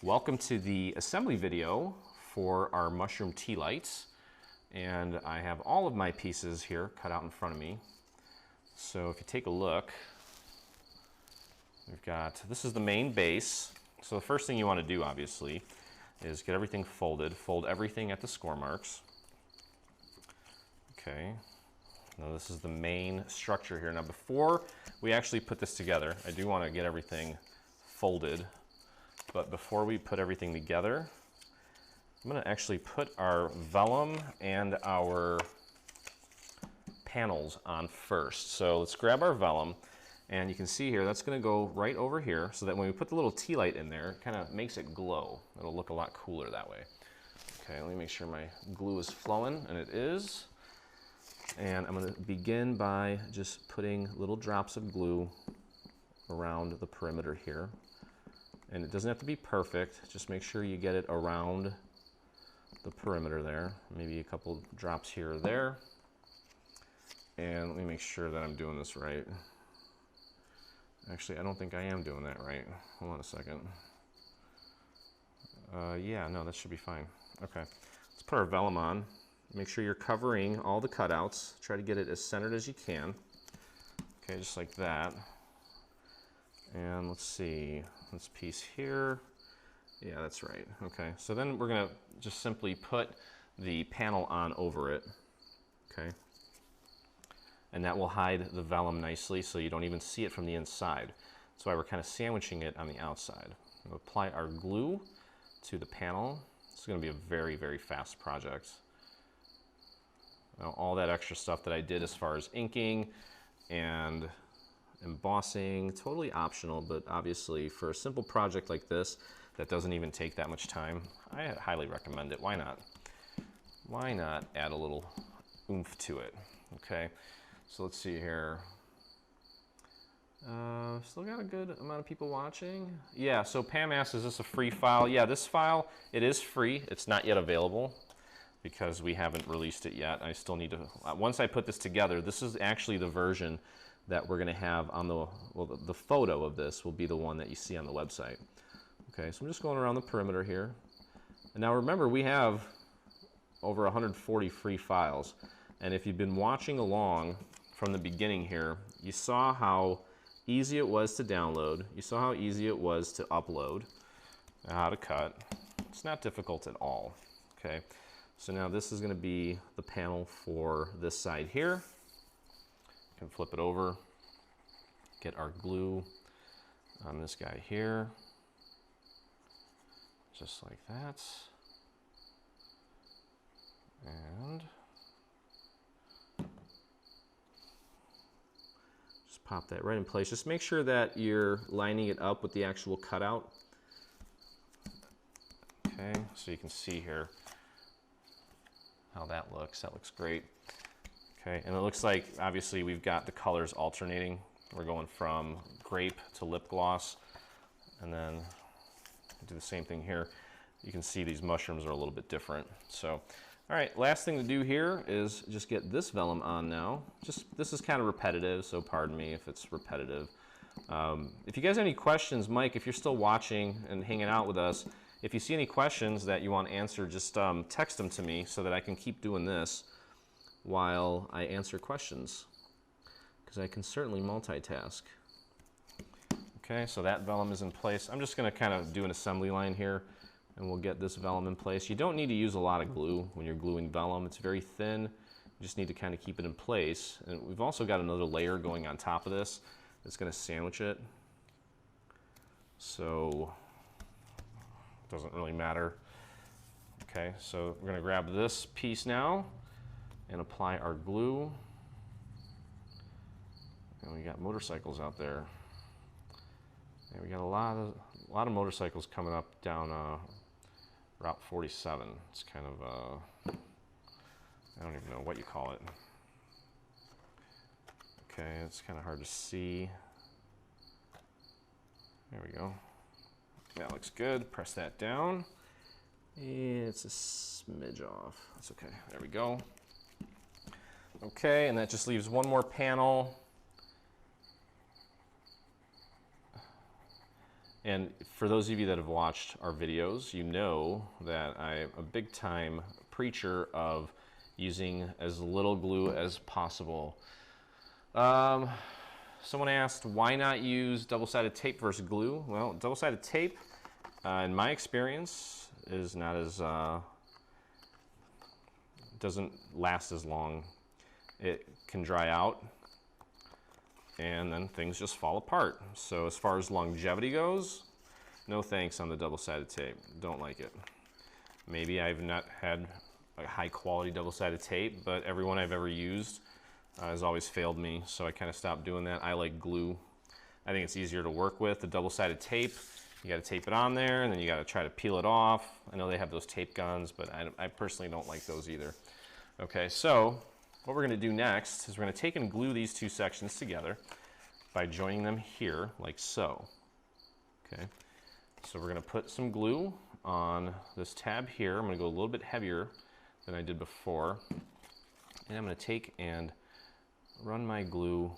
Welcome to the assembly video for our mushroom tea lights. And I have all of my pieces here cut out in front of me. So if you take a look, we've got, this is the main base. So the first thing you want to do, obviously, is get everything folded. Fold everything at the score marks. Okay. Now this is the main structure here. Now before we actually put this together, I do want to get everything folded. But before we put everything together, I'm going to actually put our vellum and our panels on first. So let's grab our vellum, and you can see here that's going to go right over here so that when we put the little tea light in there, it kind of makes it glow. It'll look a lot cooler that way. Okay, let me make sure my glue is flowing, and it is. And I'm going to begin by just putting little drops of glue around the perimeter here. And it doesn't have to be perfect, just make sure you get it around the perimeter there. Maybe a couple drops here or there. And let me make sure that I'm doing this right. Actually, I don't think I am doing that right. Hold on a second. Yeah, no, that should be fine. Okay, let's put our vellum on. Make sure you're covering all the cutouts. Try to get it as centered as you can. Okay, just like that. And let's see, this piece here. Yeah, that's right. Okay, so then we're gonna just simply put the panel on over it. Okay. And that will hide the vellum nicely so you don't even see it from the inside. That's why we're kind of sandwiching it on the outside. We'll apply our glue to the panel. It's gonna be a very, very fast project. Now, all that extra stuff that I did as far as inking and embossing, totally optional, but obviously for a simple project like this that doesn't even take that much time, I highly recommend it. Why not? Why not add a little oomph to it? Okay, so let's see here. Still got a good amount of people watching. Yeah, so Pam asks, is this a free file? Yeah, this file, it is free. It's not yet available because we haven't released it yet. I still need to, once I put this together, this is actually the version that we're going to have on the, well, the photo of this will be the one that you see on the website. Okay, so I'm just going around the perimeter here. And now remember, we have over 140 free files. And if you've been watching along from the beginning here, you saw how easy it was to download. You saw how easy it was to upload, how to cut. It's not difficult at all. Okay, so now this is going to be the panel for this side here. Can flip it over, get our glue on this guy here, just like that, and just pop that right in place. Just make sure that you're lining it up with the actual cutout. Okay, so you can see here how that looks. That looks great. Okay, and it looks like, obviously, we've got the colors alternating. We're going from grape to lip gloss, and then do the same thing here. You can see these mushrooms are a little bit different. So, all right, last thing to do here is just get this vellum on now. This is kind of repetitive, so pardon me if it's repetitive. If you guys have any questions, Mike, if you're still watching and hanging out with us, if you see any questions that you want answered, just text them to me so that I can keep doing this while I answer questions, because I can certainly multitask. Okay, so that vellum is in place. I'm just going to kind of do an assembly line here, and we'll get this vellum in place. You don't need to use a lot of glue when you're gluing vellum. It's very thin. You just need to kind of keep it in place. And we've also got another layer going on top of this that's going to sandwich it. So it doesn't really matter. Okay, so we're going to grab this piece now and apply our glue. And we got motorcycles out there. And we got a lot of motorcycles coming up down Route 47. It's kind of I don't even know what you call it. Okay, it's kind of hard to see. There we go. That looks good. Press that down. It's a smidge off. That's okay. There we go. Okay, and that just leaves one more panel. And for those of you that have watched our videos, you know that I'm a big time preacher of using as little glue as possible. Someone asked, why not use double-sided tape versus glue? Well, double-sided tape, in my experience, is not as, doesn't last as long. It can dry out, and then things just fall apart. So as far as longevity goes, no thanks on the double-sided tape. Don't like it. Maybe I've not had a high-quality double-sided tape, but everyone I've ever used has always failed me, so I kind of stopped doing that. I like glue. I think it's easier to work with. The double-sided tape, you got to tape it on there, and then you got to try to peel it off. I know they have those tape guns, but I personally don't like those either. Okay, so what we're going to do next is we're going to take and glue these two sections together by joining them here, like so. Okay, so we're going to put some glue on this tab here. I'm going to go a little bit heavier than I did before, and I'm going to take and run my glue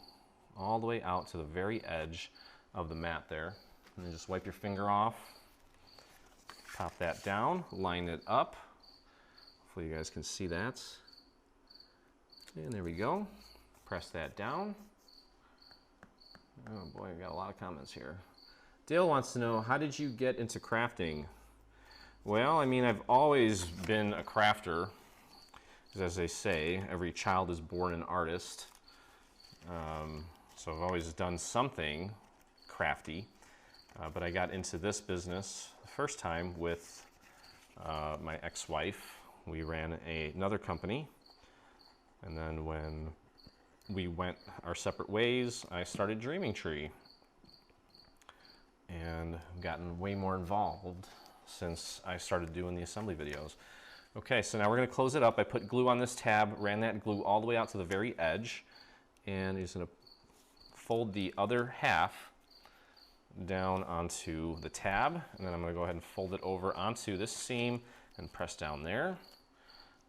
all the way out to the very edge of the mat there, and then just wipe your finger off, pop that down, line it up. Hopefully you guys can see that. And there we go. Press that down. Oh boy, we got a lot of comments here. Dale wants to know, how did you get into crafting? Well, I mean, I've always been a crafter. As they say, every child is born an artist. So I've always done something crafty. But I got into this business the first time with my ex-wife. We ran another company. And then when we went our separate ways, I started Dreaming Tree. And gotten way more involved since I started doing the assembly videos. Okay, so now we're going to close it up. I put glue on this tab, ran that glue all the way out to the very edge, and I'm just going to fold the other half down onto the tab, and then I'm going to go ahead and fold it over onto this seam and press down there.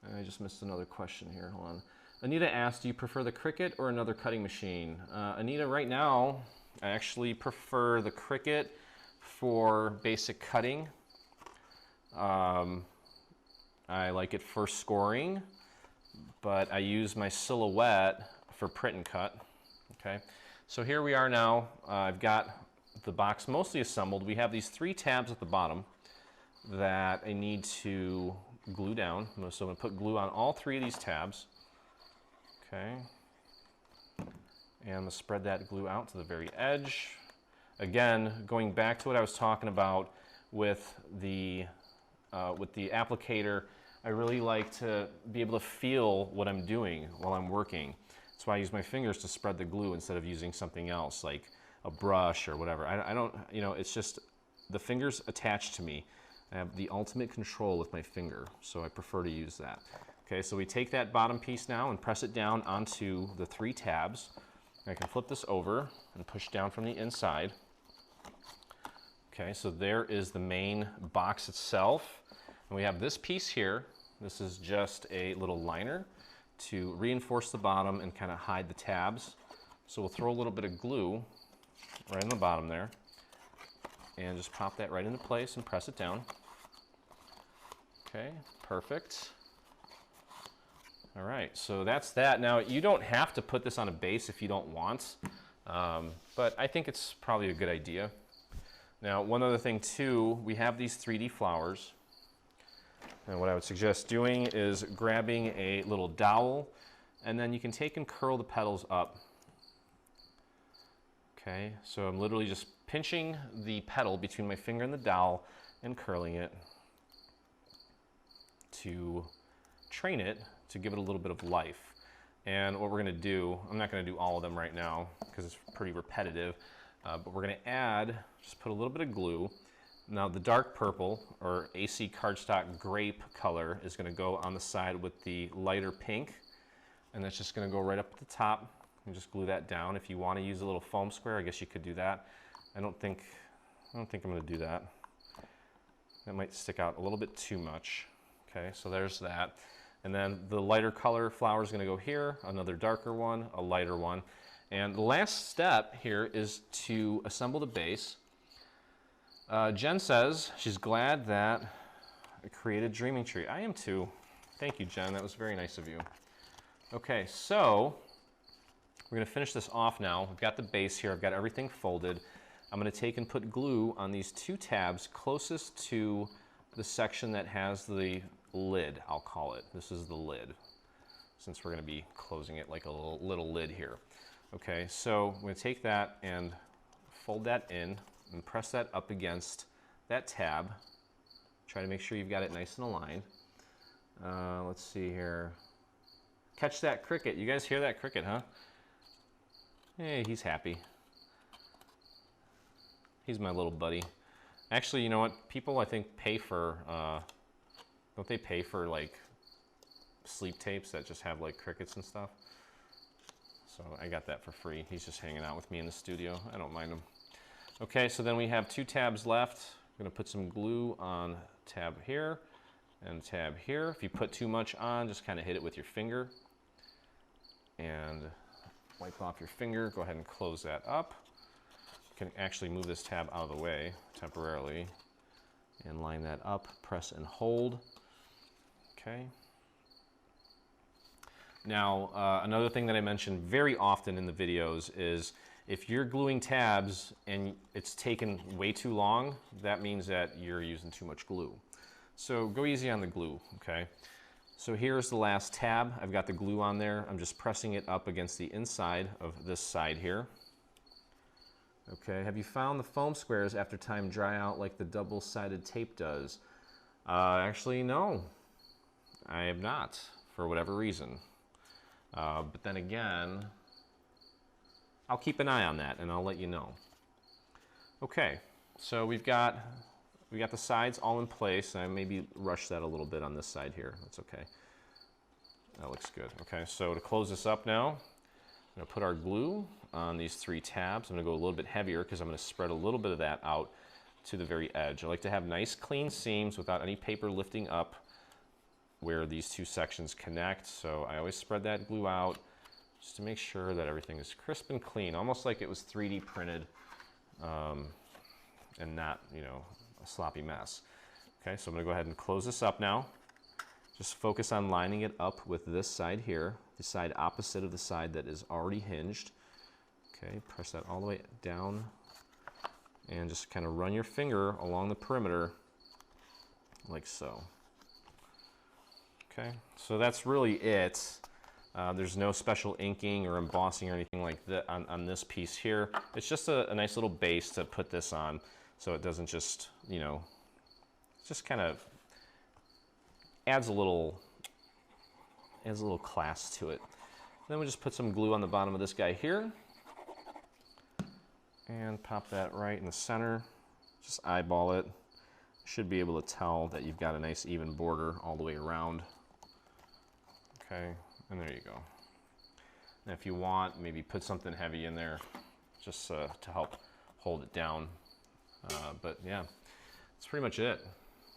And I just missed another question here. Hold on. Anita asked, do you prefer the Cricut or another cutting machine? Anita, right now, I actually prefer the Cricut for basic cutting. I like it for scoring, but I use my Silhouette for print and cut. Okay, so here we are now. I've got the box mostly assembled. We have these 3 tabs at the bottom that I need to glue down. So I'm going to put glue on all 3 of these tabs. Okay, and I'm going to spread that glue out to the very edge. Again, going back to what I was talking about with the applicator, I really like to be able to feel what I'm doing while I'm working. That's why I use my fingers to spread the glue instead of using something else like a brush or whatever. I don't, you know, it's just the fingers attached to me. I have the ultimate control with my finger, so I prefer to use that. Okay, so we take that bottom piece now and press it down onto the 3 tabs. I can flip this over and push down from the inside. Okay, so there is the main box itself. And we have this piece here. This is just a little liner to reinforce the bottom and kind of hide the tabs. So we'll throw a little bit of glue right in the bottom there and just pop that right into place and press it down. Okay, perfect. All right, so that's that. Now, you don't have to put this on a base if you don't want, but I think it's probably a good idea. Now, one other thing too, we have these 3D flowers. And what I would suggest doing is grabbing a little dowel, and then you can take and curl the petals up. Okay, so I'm literally just pinching the petal between my finger and the dowel and curling it to train it to give it a little bit of life. And what we're going to do, I'm not going to do all of them right now because it's pretty repetitive, but we're going to add, just put a little bit of glue. Now the dark purple, or AC cardstock grape color, is going to go on the side with the lighter pink, and that's just going to go right up at the top. And just glue that down. If you want to use a little foam square, I guess you could do that. I don't think I'm going to do that. That might stick out a little bit too much. Okay, so there's that. And then the lighter color flower is going to go here, another darker one, a lighter one. And the last step here is to assemble the base. Jen says she's glad that I created Dreaming Tree. I am too. Thank you, Jen. That was very nice of you. Okay, so we're going to finish this off now. We've got the base here. I've got everything folded. I'm going to take and put glue on these two tabs closest to the section that has the lid, I'll call it. This is the lid, since we're going to be closing it like a little lid here. Okay, so I'm going to take that and fold that in and press that up against that tab. Try to make sure you've got it nice and aligned. Let's see here. Catch that cricket. You guys hear that cricket, huh? Hey, he's happy. He's my little buddy. Actually, you know what? People, I think, pay for, don't they pay for, like, sleep tapes that just have, like, crickets and stuff? So I got that for free. He's just hanging out with me in the studio. I don't mind him. Okay, so then we have two tabs left. I'm going to put some glue on tab here and tab here. If you put too much on, just kind of hit it with your finger and wipe off your finger. Go ahead and close that up. You can actually move this tab out of the way temporarily and line that up, press and hold. Okay. Now, another thing that I mention very often in the videos is if you're gluing tabs and it's taken way too long, that means that you're using too much glue. So go easy on the glue, okay? So here's the last tab. I've got the glue on there. I'm just pressing it up against the inside of this side here. Okay, have you found the foam squares after time dry out like the double-sided tape does? Actually, no. I have not, for whatever reason. But then again, I'll keep an eye on that and I'll let you know. Okay, so we've got the sides all in place. I maybe rush that a little bit on this side here. That's okay. That looks good. Okay, so to close this up now, I'm going to put our glue on these three tabs. I'm going to go a little bit heavier because I'm going to spread a little bit of that out to the very edge. I like to have nice clean seams without any paper lifting up where these two sections connect. So I always spread that glue out just to make sure that everything is crisp and clean, almost like it was 3D printed and not, you know, a sloppy mess. Okay, so I'm going to go ahead and close this up now. Just focus on lining it up with this side here, the side opposite of the side that is already hinged. Okay, press that all the way down and just kind of run your finger along the perimeter like so. Okay, so that's really it. There's no special inking or embossing or anything like that on this piece here. It's just a nice little base to put this on so it doesn't just, you know, just kind of adds a little class to it. Then we just put some glue on the bottom of this guy here and pop that right in the center. Just eyeball it. Should be able to tell that you've got a nice even border all the way around. Okay, and there you go. And if you want, maybe put something heavy in there just to help hold it down. But yeah, that's pretty much it.